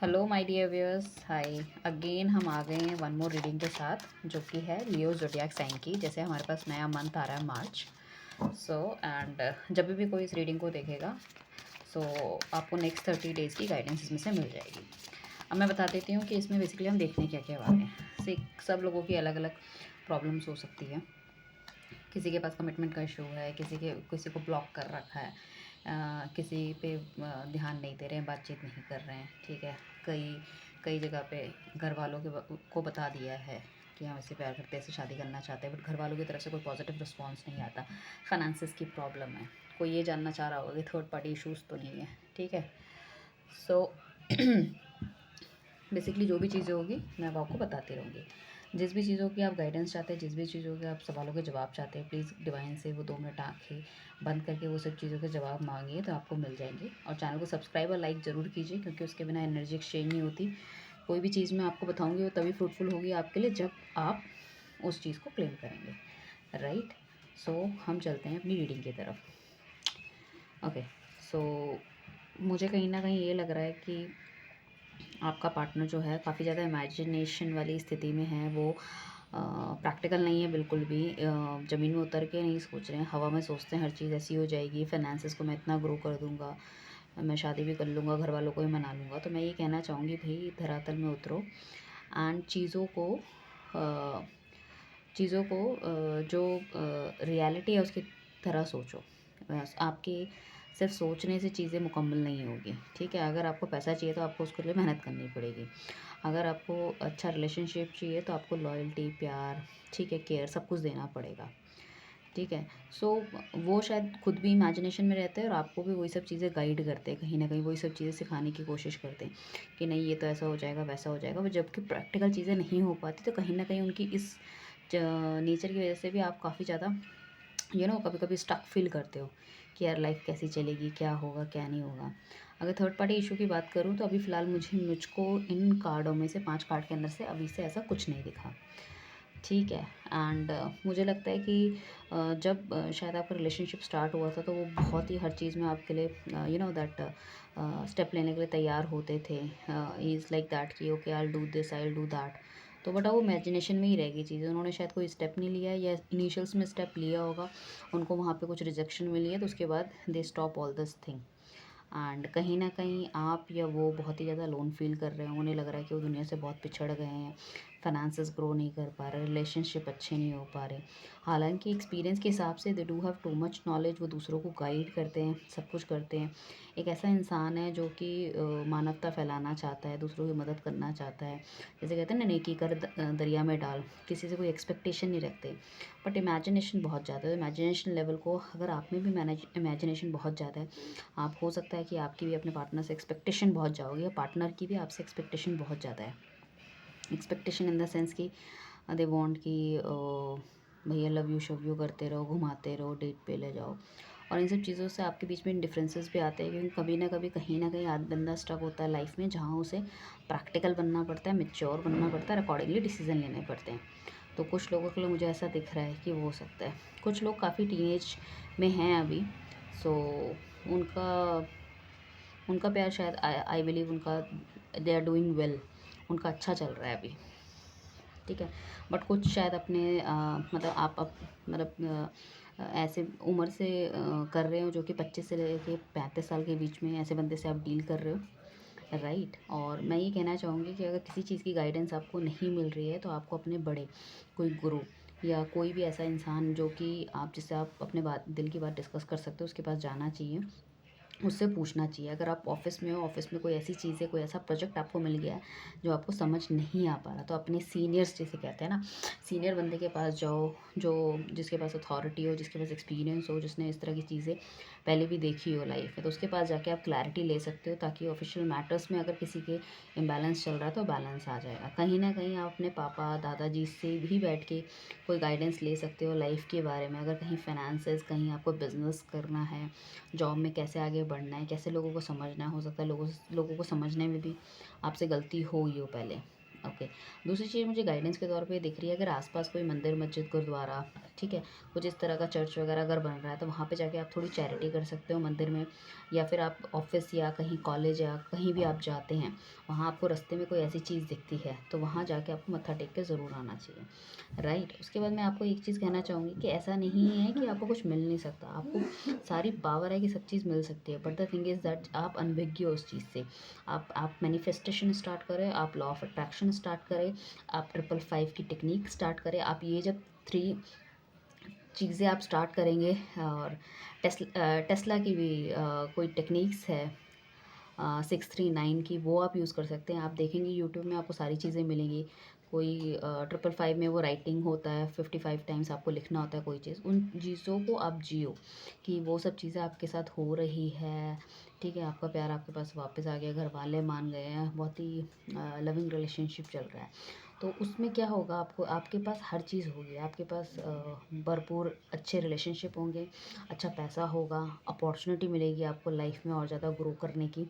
Hello my dear viewers, hi again. हम आ गए हैं वन मोर रीडिंग के साथ, जो कि है लियो ज़ोडिएक साइन की। जैसे हमारे पास नया मंथ आ रहा है मार्च, एंड जब भी कोई इस रीडिंग को देखेगा आपको नेक्स्ट 30 डेज़ की गाइडेंस इसमें से मिल जाएगी। अब मैं बता देती हूँ कि इसमें बेसिकली हम देखने क्या क्या वाले हैं। सब लोगों की अलग अलग प्रॉब्लम्स हो सकती है। किसी के पास कमिटमेंट का इशू है, किसी को ब्लॉक कर रखा है, किसी पे ध्यान नहीं दे रहे हैं, बातचीत नहीं कर रहे हैं। ठीक है, कई कई जगह पे घर वालों को बता दिया है कि हम इससे प्यार करते हैं, इससे शादी करना चाहते हैं, बट घर वालों की तरफ से कोई पॉजिटिव रिस्पॉन्स नहीं आता। फाइनेंसिस की प्रॉब्लम है। कोई ये जानना चाह रहा होगा कि थर्ड पार्टी इशूज़ तो नहीं है। ठीक है, सो बेसिकली जो भी चीज़ें होगी मैं अब आपको बताती रहूँगी। जिस भी चीज़ों की आप गाइडेंस चाहते हैं, जिस भी चीज़ों के आप सवालों के जवाब चाहते हैं, प्लीज़ डिवाइन से वो 2 मिनट आँखें बंद करके वो सब चीज़ों के जवाब मांगिए, तो आपको मिल जाएंगे। और चैनल को सब्सक्राइब और लाइक ज़रूर कीजिए, क्योंकि उसके बिना एनर्जी एक्सचेंज नहीं होती। कोई भी चीज़ मैं आपको बताऊँगी वो तभी फ्रूटफुल होगी आपके लिए जब आप उस चीज़ को क्लेम करेंगे, राइट। सो हम चलते हैं अपनी रीडिंग की तरफ। ओके, सो मुझे कहीं ना कहीं ये लग रहा है कि आपका पार्टनर जो है काफ़ी ज़्यादा इमेजिनेशन वाली स्थिति में है। वो प्रैक्टिकल नहीं है बिल्कुल भी। ज़मीन में उतर के नहीं सोच रहे हैं, हवा में सोचते हैं हर चीज़ ऐसी हो जाएगी, फाइनेंसिस को मैं इतना ग्रो कर दूंगा, मैं शादी भी कर लूँगा, घर वालों को ही मना लूँगा। तो मैं ये कहना चाहूँगी, भाई धरातल में उतरो एंड जो रियलिटी है उसकी तरह सोचो। बस आपकी सिर्फ सोचने से चीज़ें मुकम्मल नहीं होगी। ठीक है, अगर आपको पैसा चाहिए तो आपको उसके लिए मेहनत करनी पड़ेगी। अगर आपको अच्छा रिलेशनशिप चाहिए तो आपको लॉयल्टी, प्यार, ठीक है, केयर, सब कुछ देना पड़ेगा। ठीक है, सो वो शायद खुद भी इमेजिनेशन में रहते हैं और आपको भी वही सब चीज़ें गाइड करते हैं, कहीं ना कहीं वही सब चीज़ें सिखाने की कोशिश करते हैं कि नहीं ये तो ऐसा हो जाएगा, वैसा हो जाएगा। वो जबकि प्रैक्टिकल चीज़ें नहीं हो पाती, तो कहीं ना कहीं उनकी इस नेचर की वजह से भी आप काफ़ी ज़्यादा कभी कभी स्टक फील करते हो कि यार लाइफ कैसी चलेगी, क्या होगा क्या नहीं होगा। अगर थर्ड पार्टी इशू की बात करूँ तो अभी फ़िलहाल मुझको इन कार्डों में से 5 कार्ड के अंदर से अभी से ऐसा कुछ नहीं दिखा। ठीक है, एंड मुझे लगता है कि जब शायद आपका रिलेशनशिप स्टार्ट हुआ था तो वो बहुत ही हर चीज़ में आपके लिए दैट स्टेप लेने के लिए तैयार होते थे। ही इज़ लाइक दैट कि okay I will do this, I will do that. तो बट वो इमेजिनेशन में ही रहेगी चीज़ें। उन्होंने शायद कोई स्टेप नहीं लिया, या इनिशियल्स में स्टेप लिया होगा, उनको वहाँ पे कुछ रिजेक्शन मिली है, तो उसके बाद they stop all this thing. And कहीं ना कहीं आप या वो बहुत ही ज़्यादा लोन फील कर रहे हैं। उन्हें लग रहा है कि वो दुनिया से बहुत पिछड़ गए हैं, फाइनेंसेस ग्रो नहीं कर पा रहे, रिलेशनशिप अच्छे नहीं हो पा रहे। हालांकि एक्सपीरियंस के हिसाब से they do have too much knowledge, वो दूसरों को गाइड करते हैं, सब कुछ करते हैं। एक ऐसा इंसान है जो कि मानवता फैलाना चाहता है, दूसरों की मदद करना चाहता है। जैसे कहते हैं ना, नेकी कर दरिया में डाल, किसी से कोई एक्सपेक्टेशन नहीं रखते। बट इमेजिनेशन बहुत ज़्यादा है। इमेजिनेशन लेवल को अगर आप में भी इमेजिनेशन बहुत ज़्यादा है, आप हो सकता है कि आपकी भी अपने पार्टनर से एक्सपेक्टेशन बहुत जाओगी, या पार्टनर की भी आपसे एक्सपेक्टेशन बहुत ज़्यादा है। एक्सपेक्टेशन इन द सेंस कि दे वांट कि भैया लव यू शव यू करते रहो, घुमाते रहो, डेट पे ले जाओ। और इन सब चीज़ों से आपके बीच में डिफरेंसेस भी आते हैं, क्योंकि कभी ना कभी कहीं ना कहीं आध बंदा स्टक होता है लाइफ में, जहाँ उसे प्रैक्टिकल बनना पड़ता है, मेच्योर बनना पड़ता है, अकॉर्डिंगली डिसीजन लेने पड़ते हैं। तो कुछ लोगों के लिए मुझे ऐसा दिख रहा है कि वो हो सकता है। कुछ लोग काफ़ी टीनेज में हैं अभी, सो उनका उनका प्यार शायद आई बिलीव उनका दे आर डूइंग वेल, उनका अच्छा चल रहा है अभी। ठीक है, बट कुछ शायद अपने मतलब मतलब ऐसे उम्र से कर रहे हो, जो कि 25 से लेके 35 साल के बीच में ऐसे बंदे से आप डील कर रहे हो, राइट। और मैं ये कहना चाहूँगी कि अगर किसी चीज़ की गाइडेंस आपको नहीं मिल रही है, तो आपको अपने बड़े, कोई गुरु या कोई भी ऐसा इंसान जो कि आप जिससे आप अपने बात, दिल की बात डिस्कस कर सकते हो, उसके पास जाना चाहिए, उससे पूछना चाहिए। अगर आप ऑफिस में हो, ऑफिस में कोई ऐसी चीज़ है, कोई ऐसा प्रोजेक्ट आपको मिल गया है जो आपको समझ नहीं आ पा रहा, तो अपने सीनियर्स, जिसे कहते हैं ना, सीनियर बंदे के पास जाओ, जो जिसके पास अथॉरिटी हो, जिसके पास एक्सपीरियंस हो, जिसने इस तरह की चीज़ें पहले भी देखी हो लाइफ में, तो उसके पास जाके आप क्लैरिटी ले सकते हो, ताकि ऑफिशियल मैटर्स में अगर किसी के इम्बैलेंस चल रहा है तो बैलेंस आ जाएगा। कहीं ना कहीं आप अपने पापा दादाजी से भी बैठ के कोई गाइडेंस ले सकते हो लाइफ के बारे में। अगर कहीं फाइनेंसेस, कहीं आपको बिजनेस करना है, जॉब में कैसे आगे बढ़ना है, कैसे लोगों को समझना है, हो सकता है लोगों को समझने में भी आपसे गलती हो ही हो पहले, ओके। दूसरी चीज़ मुझे गाइडेंस के तौर पे दिख रही है, अगर आसपास कोई मंदिर, मस्जिद, गुरुद्वारा, ठीक है, कुछ इस तरह का चर्च वगैरह अगर बन रहा है तो वहाँ पे जाके आप थोड़ी चैरिटी कर सकते हो मंदिर में। या फिर आप ऑफिस या कहीं कॉलेज या कहीं भी आप जाते हैं, वहाँ आपको रास्ते में कोई ऐसी चीज़ दिखती है तो वहाँ जाके आपको मत्था टेक के ज़रूर आना चाहिए, राइट। उसके बाद मैं आपको एक चीज़ कहना चाहूँगी कि ऐसा नहीं है कि आपको कुछ मिल नहीं सकता, आपको सारी पावर है कि सब चीज़ मिल सकती है, but the thing is that आप अनभिज्ञ हो उस चीज़ से। आप मैनिफेस्टेशन स्टार्ट करें, आप लॉ ऑफ अट्रैक्शन स्टार्ट करें, आप 555 की टेक्निक स्टार्ट करें। आप ये जब 3 चीज़ें आप स्टार्ट करेंगे, और टेस्ला की भी कोई टेक्निक्स है 639 की, वो आप यूज़ कर सकते हैं। आप देखेंगे यूट्यूब में आपको सारी चीज़ें मिलेंगी। कोई 555 में वो राइटिंग होता है, 55 टाइम्स आपको लिखना होता है कोई चीज़, उन चीज़ों को आप जियो कि वो सब चीज़ें आपके साथ हो रही है, ठीक है। आपका प्यार आपके पास वापस आ गया, घर वाले मान गए हैं, बहुत ही लविंग रिलेशनशिप चल रहा है। तो उसमें क्या होगा, आपको आपके पास हर चीज़ होगी, आपके पास भरपूर अच्छे रिलेशनशिप होंगे, अच्छा पैसा होगा, अपॉर्चुनिटी मिलेगी आपको लाइफ में और ज़्यादा ग्रो करने की,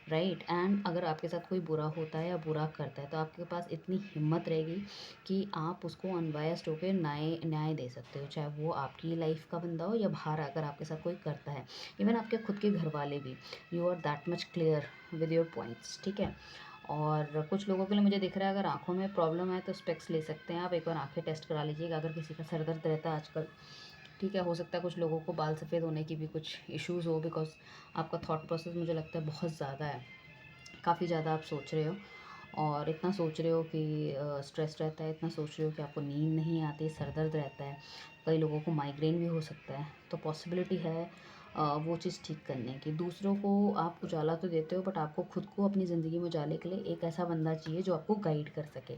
राइट। एंड अगर आपके साथ कोई बुरा होता है या बुरा करता है तो आपके पास इतनी हिम्मत रहेगी कि आप उसको अनबायस्ड होकर न्याय न्याय दे सकते हो, चाहे वो आपकी लाइफ का बंदा हो या बाहर अगर आपके साथ कोई करता है, इवन आपके खुद के घर वाले भी। You are that much clear with your points, ठीक है। और कुछ लोगों के लिए मुझे दिख रहा है, अगर आँखों में प्रॉब्लम है तो स्पेक्स ले सकते हैं आप, एक बार आँखें टेस्ट करा लीजिएगा अगर किसी का सर दर्द रहता है आजकल, ठीक है। हो सकता है कुछ लोगों को बाल सफ़ेद होने की भी कुछ इश्यूज़ हो, बिकॉज आपका थॉट प्रोसेस मुझे लगता है बहुत ज़्यादा है, काफ़ी ज़्यादा आप सोच रहे हो, और इतना सोच रहे हो कि स्ट्रेस रहता है, इतना सोच रहे हो कि आपको नींद नहीं आती, सर दर्द रहता है, कई लोगों को माइग्रेन भी हो सकता है। तो पॉसिबिलिटी है वो चीज़ ठीक करने की। दूसरों को आप उजाला तो देते हो, बट आपको खुद को अपनी ज़िंदगी में उजाले के लिए एक ऐसा बंदा चाहिए जो आपको गाइड कर सके।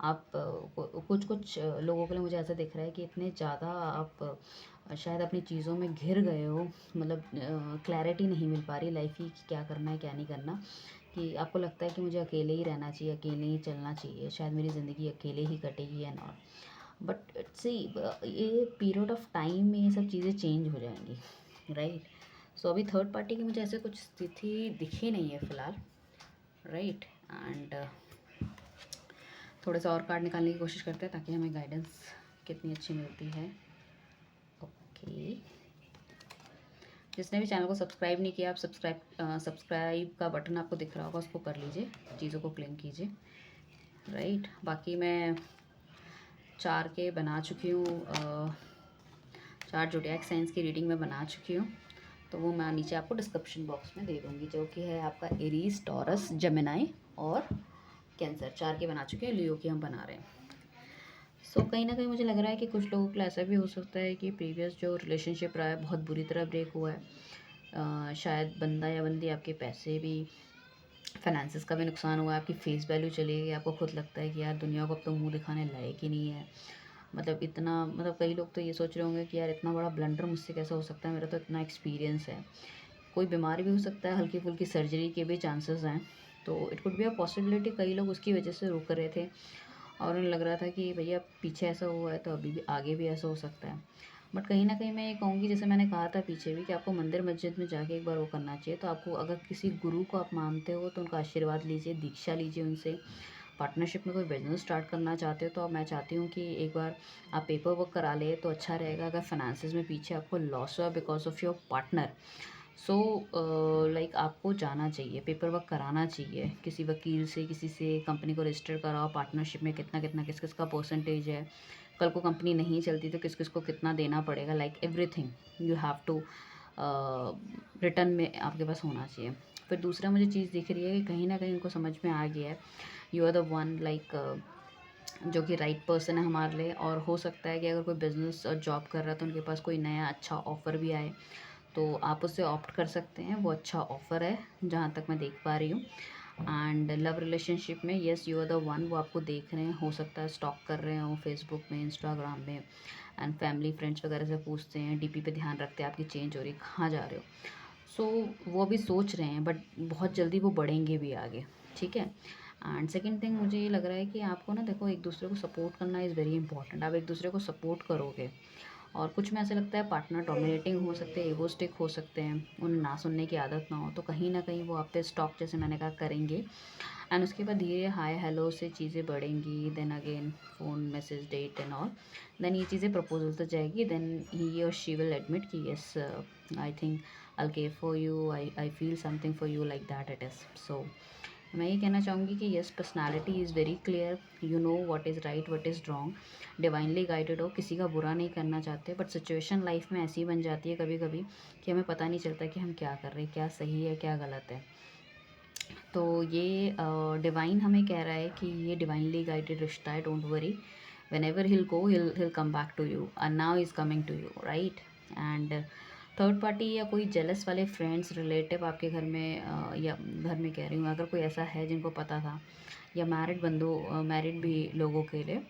आप कुछ कुछ लोगों के लिए मुझे ऐसा दिख रहा है कि इतने ज़्यादा आप शायद अपनी चीज़ों में घिर गए हो, मतलब क्लैरिटी नहीं मिल पा रही लाइफ की कि क्या करना है क्या नहीं करना, कि आपको लगता है कि मुझे अकेले ही रहना चाहिए, अकेले ही चलना चाहिए, शायद मेरी ज़िंदगी अकेले ही कटेगी एंड ऑल। बट सी, ये पीरियड ऑफ टाइम में ये सब चीज़ें चेंज हो जाएंगी, राइट। सो अभी थर्ड पार्टी की मुझे ऐसे कुछ स्थिति दिखी नहीं है फ़िलहाल, राइट। एंड थोड़े से और कार्ड निकालने की कोशिश करते हैं ताकि हमें गाइडेंस कितनी अच्छी मिलती है। ओके, जिसने भी चैनल को सब्सक्राइब नहीं किया, आप सब्सक्राइब का बटन आपको दिख रहा होगा, उसको कर लीजिए, चीज़ों को क्लेम कीजिए, राइट। बाकी मैं 4 के बना चुकी हूँ, 4 ज़ोडिएक साइंस की रीडिंग में बना चुकी हूँ, तो वो मैं नीचे आपको डिस्क्रिप्शन बॉक्स में दे दूँगी, जो कि है आपका एरीज, टॉरस, जेमिनी और कैंसर। 4 के बना चुके हैं, लियो की हम बना रहे हैं। सो कहीं ना कहीं मुझे लग रहा है कि कुछ लोगों के लिए ऐसा भी हो सकता है कि प्रीवियस जो रिलेशनशिप रहा है बहुत बुरी तरह ब्रेक हुआ है। शायद बंदा या बंदी आपके पैसे भी, फाइनेंसिस का भी नुकसान हुआ है, आपकी फेस वैल्यू चली गई, आपको खुद लगता है कि यार दुनिया को अब तो मुंह दिखाने लायक ही नहीं है। मतलब इतना, मतलब कई लोग तो ये सोच रहे होंगे कि यार इतना बड़ा ब्लंडर मुझसे कैसे हो सकता है, मेरा तो इतना एक्सपीरियंस है। कोई बीमारी भी हो सकता है, हल्की फुल्की सर्जरी के भी चांसेस हैं, तो it could be a possibility कई लोग उसकी वजह से रुक रहे थे, और उन्हें लग रहा था कि भैया पीछे ऐसा हुआ है तो अभी भी आगे भी ऐसा हो सकता है। बट कहीं ना कहीं मैं ये कहूँगी, जैसे मैंने कहा था पीछे भी, कि आपको मंदिर मस्जिद में जाके एक बार वो करना चाहिए। तो आपको अगर किसी गुरु को आप मानते हो तो उनका आशीर्वाद लीजिए, दीक्षा लीजिए उनसे। पार्टनरशिप में कोई बिजनेस स्टार्ट करना चाहते हो तो मैं चाहती हूँ कि एक बार आप पेपर वर्क करा ले तो अच्छा रहेगा। अगर फाइनेंसिस में पीछे आपको लॉस हुआ because of your partner, so like आपको जाना चाहिए, पेपर वर्क कराना चाहिए किसी वकील से, किसी से, कंपनी को रजिस्टर कराओ, पार्टनरशिप में कितना कितना किस किस का परसेंटेज है, कल को कंपनी नहीं चलती तो किस किस को कितना देना पड़ेगा, like everything you have to return में आपके पास होना चाहिए। फिर दूसरा मुझे चीज़ दिख रही है कि कहीं ना कहीं उनको समझ में आ गया है, you are the one, like जो कि राइट पर्सन है हमारे लिए। और हो सकता है कि अगर कोई बिज़नेस और जॉब कर रहा है तो उनके पास कोई नया अच्छा ऑफ़र भी आए, तो आप उससे ऑप्ट कर सकते हैं, वो अच्छा ऑफ़र है जहाँ तक मैं देख पा रही हूँ। एंड लव रिलेशनशिप में yes you are the one, वो आपको देख रहे हैं, हो सकता है स्टॉक कर रहे हो फेसबुक में, इंस्टाग्राम में, एंड फैमिली फ्रेंड्स वगैरह से पूछते हैं, डीपी पे ध्यान रखते हैं आपकी चेंज हो रही, कहाँ जा रहे हो। सो वो अभी सोच रहे हैं, बट बहुत जल्दी वो बढ़ेंगे भी आगे, ठीक है। एंड सेकेंड थिंग मुझे ये लग रहा है कि आपको ना, देखो, एक दूसरे को सपोर्ट करना इज़ वेरी इंपॉर्टेंट। आप एक दूसरे को सपोर्ट करोगे और कुछ में ऐसा लगता है पार्टनर डोमिनेटिंग हो सकते हैं, ईगोइस्टिक हो सकते हैं, उन्हें ना सुनने की आदत ना हो, तो कहीं ना कहीं वो आप पे स्टॉक जैसे मैंने कहा करेंगे। एंड उसके बाद धीरे हाय हेलो से चीज़ें बढ़ेंगी, then again phone message date and all, then ये चीज़ें प्रपोजल तक जाएगी, देन ही और शी विल एडमिट कि yes I think I care for you, I feel something for you, like that it is. So मैं ये कहना चाहूँगी कि yes personality is very clear, you know what is right what is wrong, divinely guided हो, किसी का बुरा नहीं करना चाहते, बट सिचुएशन लाइफ में ऐसी बन जाती है कभी कभी कि हमें पता नहीं चलता कि हम क्या कर रहे हैं, क्या सही है क्या गलत है। तो ये डिवाइन हमें कह रहा है कि ये डिवाइनली गाइडेड रिश्ता है, don't worry, whenever he'll go he'll come back to you and now is coming to you, right. And third party या कोई जेलस वाले फ्रेंड्स रिलेटिव आपके घर में या घर में कह रही हूँ, अगर कोई ऐसा है जिनको पता था, या मैरिड बंदो मैरिड भी लोगों के लिए,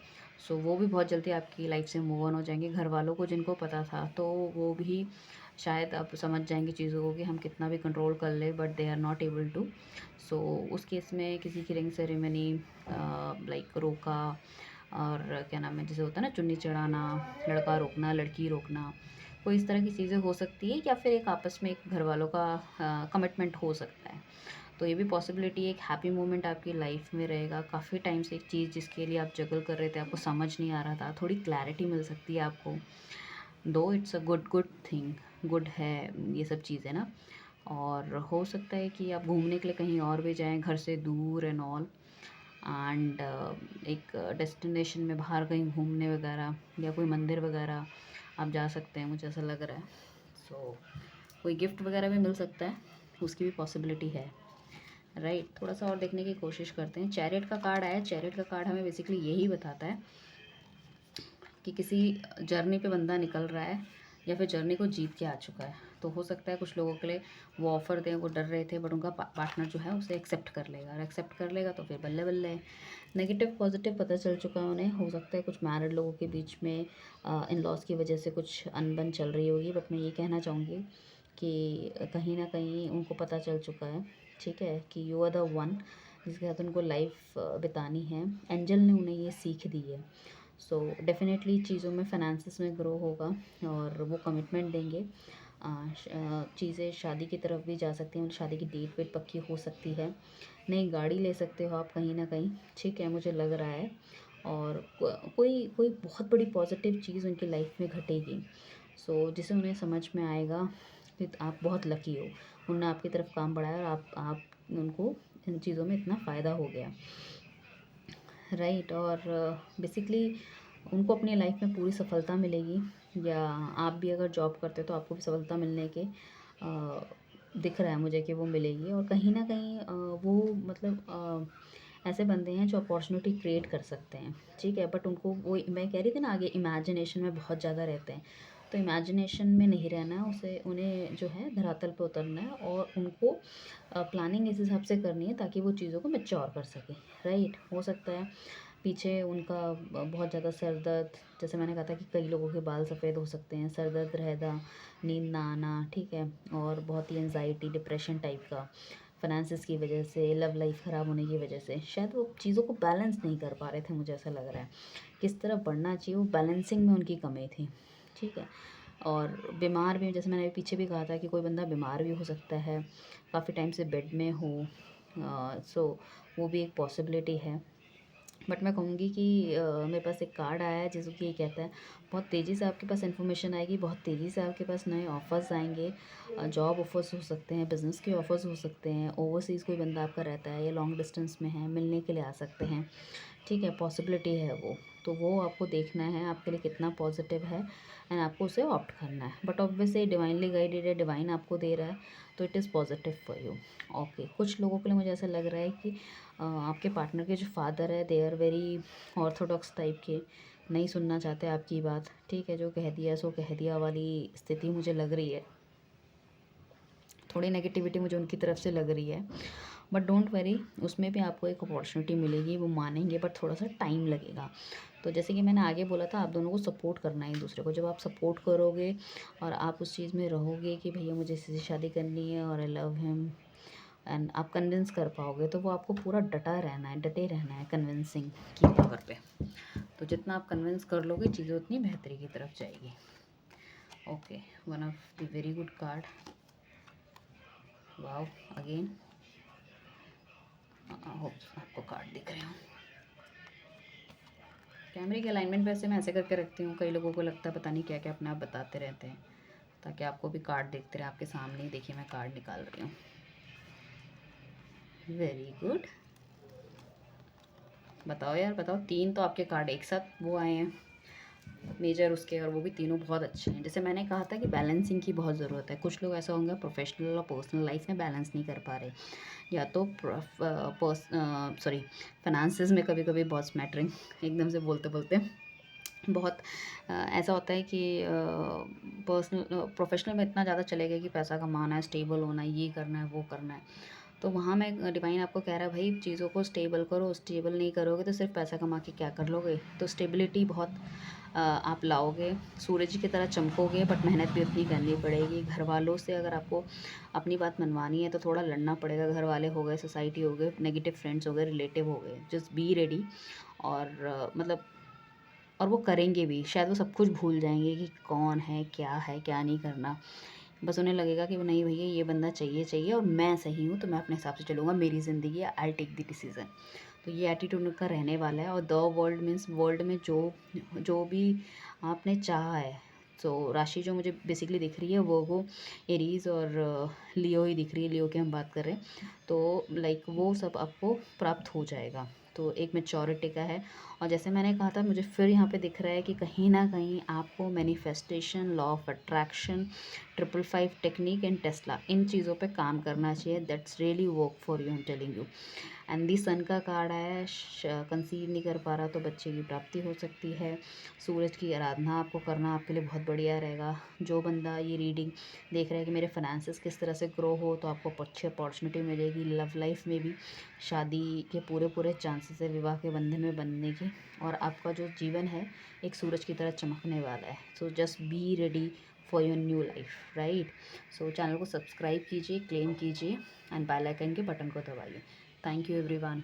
सो वो भी बहुत जल्दी आपकी लाइफ से मूव ऑन हो जाएंगे। घर वालों को जिनको पता था तो वो भी शायद अब समझ जाएंगे चीज़ों को कि हम कितना भी कंट्रोल कर ले, but they are not able to. So उस केस में किसी की रिंग सेरेमनी लाइक रोका, और क्या नाम है जैसे होता है ना चुन्नी चढ़ाना, लड़का रोकना लड़की रोकना, कोई इस तरह की चीज़ें हो सकती है, या फिर एक आपस में एक घर वालों का कमिटमेंट हो सकता है। तो ये भी पॉसिबिलिटी है, एक हैप्पी मोमेंट आपकी लाइफ में रहेगा। काफ़ी टाइम से एक चीज़ जिसके लिए आप जगल कर रहे थे, आपको समझ नहीं आ रहा था, थोड़ी क्लैरिटी मिल सकती है आपको। दो it's a good thing, good है ये सब चीज़ें ना। और हो सकता है कि आप घूमने के लिए कहीं और भी जाएं, घर से दूर एंड ऑल, एंड एक डेस्टिनेशन में बाहर कहीं घूमने वगैरह, या कोई मंदिर वगैरह आप जा सकते हैं, मुझे ऐसा लग रहा है। सो कोई गिफ्ट वगैरह भी मिल सकता है, उसकी भी पॉसिबिलिटी है, राइट। थोड़ा सा और देखने की कोशिश करते हैं। चैरियट का कार्ड आया, चैरियट का कार्ड हमें बेसिकली यही बताता है कि किसी जर्नी पे बंदा निकल रहा है, या फिर जर्नी को जीत के आ चुका है। तो हो सकता है कुछ लोगों के लिए वो ऑफ़र दें, वो डर रहे थे, बट उनका पार्टनर जो है उसे एक्सेप्ट कर लेगा, और एक्सेप्ट कर लेगा तो फिर बल्ले बल्ले है। नेगेटिव पॉजिटिव पता चल चुका है उन्हें। हो सकता है कुछ मैरिड लोगों के बीच में इन लॉज की वजह से कुछ अनबन चल रही होगी, बट मैं ये कहना चाहूँगी कि कहीं ना कहीं उनको पता चल चुका है, ठीक है, कि यू आर द वन जिसके साथ उनको लाइफ बितानी है। एंजल ने उन्हें ये सीख दी है। सो डेफिनेटली चीज़ों में फाइनेंसिस में ग्रो होगा, और वो कमिटमेंट देंगे। चीज़ें शादी की तरफ भी जा सकती हैं, मतलब शादी की डेट वेट पक्की हो सकती है। नई गाड़ी ले सकते हो आप कहीं ना कहीं, ठीक है, मुझे लग रहा है। और कोई कोई बहुत बड़ी पॉजिटिव चीज़ उनकी लाइफ में घटेगी, सो जिसे उन्हें समझ में आएगा कि आप बहुत लकी हो, उन्होंने आपकी तरफ काम बढ़ाया, और आप उनको इन चीज़ों में इतना फ़ायदा हो गया, राइट। और बेसिकली उनको अपनी लाइफ में पूरी सफलता मिलेगी, या आप भी अगर जॉब करते हो तो आपको भी सफलता मिलने के दिख रहा है मुझे कि वो मिलेगी। और कहीं ना कहीं वो मतलब ऐसे बंदे हैं जो अपॉर्चुनिटी क्रिएट कर सकते हैं, ठीक है, बट उनको वो मैं कह रही थी ना आगे, इमेजिनेशन में बहुत ज़्यादा रहते हैं। तो इमेजिनेशन में नहीं रहना है उसे, उन्हें जो है धरातल पे उतरना है, और उनको प्लानिंग इस हिसाब से करनी है ताकि वो चीज़ों को मैच्योर कर सके, राइट। हो सकता है पीछे उनका बहुत ज़्यादा सर दर्द, जैसे मैंने कहा था कि कई लोगों के बाल सफ़ेद हो सकते हैं, सर दर्द रहना, नींद ना आना, ठीक है, और बहुत ही एनजाइटी डिप्रेशन टाइप का, फाइनेंसिस की वजह से, लव लाइफ ख़राब होने की वजह से, शायद वो चीज़ों को बैलेंस नहीं कर पा रहे थे, मुझे ऐसा लग रहा है। किस तरह बढ़ना चाहिए वो बैलेंसिंग में उनकी कमी थी, ठीक है। और बीमार भी, जैसे मैंने अभी पीछे भी कहा था कि कोई बंदा बीमार भी हो सकता है, काफ़ी टाइम से बेड में हो, सो वो भी एक पॉसिबिलिटी है। बट मैं कहूँगी कि मेरे पास एक कार्ड आया है जिसको कि ये कहता है बहुत तेज़ी से आपके पास इन्फॉर्मेशन आएगी, बहुत तेज़ी से आपके पास नए ऑफ़र्स आएंगे, जॉब ऑफ़र्स हो सकते हैं, बिज़नेस के ऑफ़र्स हो सकते हैं, ओवरसीज़ कोई बंदा आपका रहता है या लॉन्ग डिस्टेंस में है, मिलने के लिए आ सकते हैं, ठीक है, पॉसिबिलिटी है वो। तो वो आपको देखना है आपके लिए कितना पॉजिटिव है, एंड आपको उसे ऑप्ट करना है। बट ऑब्वियसली डिवाइनली गाइडेड है, डिवाइन आपको दे रहा है, तो it is positive for you. Okay, कुछ लोगों के लिए मुझे ऐसा लग रहा है कि आपके पार्टनर के जो फादर है they are very orthodox type के, नहीं सुनना चाहते आपकी बात, ठीक है, जो कह दिया सो कह दिया वाली स्थिति मुझे लग रही है। थोड़ी नेगेटिविटी मुझे उनकी तरफ से लग रही है, बट डोंट वरी, उसमें भी आपको एक अपॉर्चुनिटी मिलेगी, वो मानेंगे, बट थोड़ा सा टाइम लगेगा। तो जैसे कि मैंने आगे बोला था, आप दोनों को सपोर्ट करना है एक दूसरे को। जब आप सपोर्ट करोगे और आप उस चीज़ में रहोगे कि भैया मुझे इसी से शादी करनी है और आई लव हिम, एंड आप कन्विंस कर पाओगे, तो वो आपको पूरा डटा रहना है, डटे रहना है कन्विंसिंग की पावर पे। तो जितना आप कन्विंस कर लोगे चीज़ें उतनी बेहतरी की तरफ जाएगी। Okay, one of the very good card. Wow, again hope आपको कार्ड दिख रहे हो। कैमरे के अलाइनमेंट वैसे मैं ऐसे करके रखती हूँ, कई लोगों को लगता है पता नहीं क्या क्या अपने आप बताते रहते हैं, ताकि आपको भी कार्ड देखते रहे। आपके सामने ही देखिए मैं कार्ड निकाल रही हूँ। Very good. बताओ यार, बताओ, 3 तो आपके कार्ड एक साथ वो आए हैं मेजर उसके, और वो भी तीनों बहुत अच्छे हैं। जैसे मैंने कहा था कि बैलेंसिंग की बहुत ज़रूरत है। कुछ लोग ऐसा होंगे प्रोफेशनल और पर्सनल लाइफ में बैलेंस नहीं कर पा रहे, या तो फाइनेंसेस में कभी कभी बहुत मैटरिंग एकदम से बोलते बोलते बहुत ऐसा होता है कि पर्सनल प्रोफेशनल में इतना ज़्यादा चले गए कि पैसा कमाना है, स्टेबल होना है, ये करना है, वो करना है। तो वहाँ मैं डिवाइन आपको कह रहा है भाई चीज़ों को स्टेबल करो। स्टेबल नहीं करोगे तो सिर्फ पैसा कमा के क्या कर लोगे। तो स्टेबिलिटी बहुत आप लाओगे, सूरज की तरह चमकोगे, बट मेहनत भी उतनी करनी पड़ेगी। घर वालों से अगर आपको अपनी बात मनवानी है तो थोड़ा लड़ना पड़ेगा। घर वाले हो गए, सोसाइटी हो गए, नेगेटिव फ्रेंड्स हो गए, रिलेटिव हो गए, जस्ट बी रेडी। और मतलब और वो करेंगे भी, शायद वो सब कुछ भूल जाएंगे कि कौन है, क्या नहीं करना। बस उन्हें लगेगा कि नहीं भैया ये बंदा चाहिए चाहिए और मैं सही हूँ, तो मैं अपने हिसाब से चलूँगा, मेरी ज़िंदगी है, आई टेक द डिसीज़न। तो ये एटीट्यूड उनका रहने वाला है। और द वर्ल्ड मीन्स वर्ल्ड में जो जो भी आपने चाहा है, तो राशि जो मुझे बेसिकली दिख रही है वो एरीज़ और लियो ही दिख रही है। लियो की हम बात कर रहे हैं, तो लाइक वो सब आपको प्राप्त हो जाएगा। तो एक मैच्योरिटी का है। और जैसे मैंने कहा था, मुझे फिर यहाँ पे दिख रहा है कि कहीं ना कहीं आपको manifestation, law of attraction, 555 technique and Tesla, इन चीज़ों पे काम करना चाहिए। That's really work for you, I am telling you. And the sun का कार्ड है, कंसीव नहीं कर पा रहा तो बच्चे की प्राप्ति हो सकती है। सूरज की आराधना आपको करना आपके लिए बहुत बढ़िया रहेगा। जो बंदा ये रीडिंग देख रहा है कि मेरे फाइनेंसेस किस तरह से ग्रो हो, तो आपको अच्छी अपॉर्चुनिटी मिलेगी। लव लाइफ में भी शादी के पूरे पूरे चांसेस है, विवाह के बंधन में बनने की। और आपका जो जीवन है एक सूरज की तरह चमकने वाला है। So just be ready for your new life, right. So channel को सब्सक्राइब कीजिए, क्लेम कीजिए, एंड बेल आइकन के बटन को दबाइए। Thank you everyone.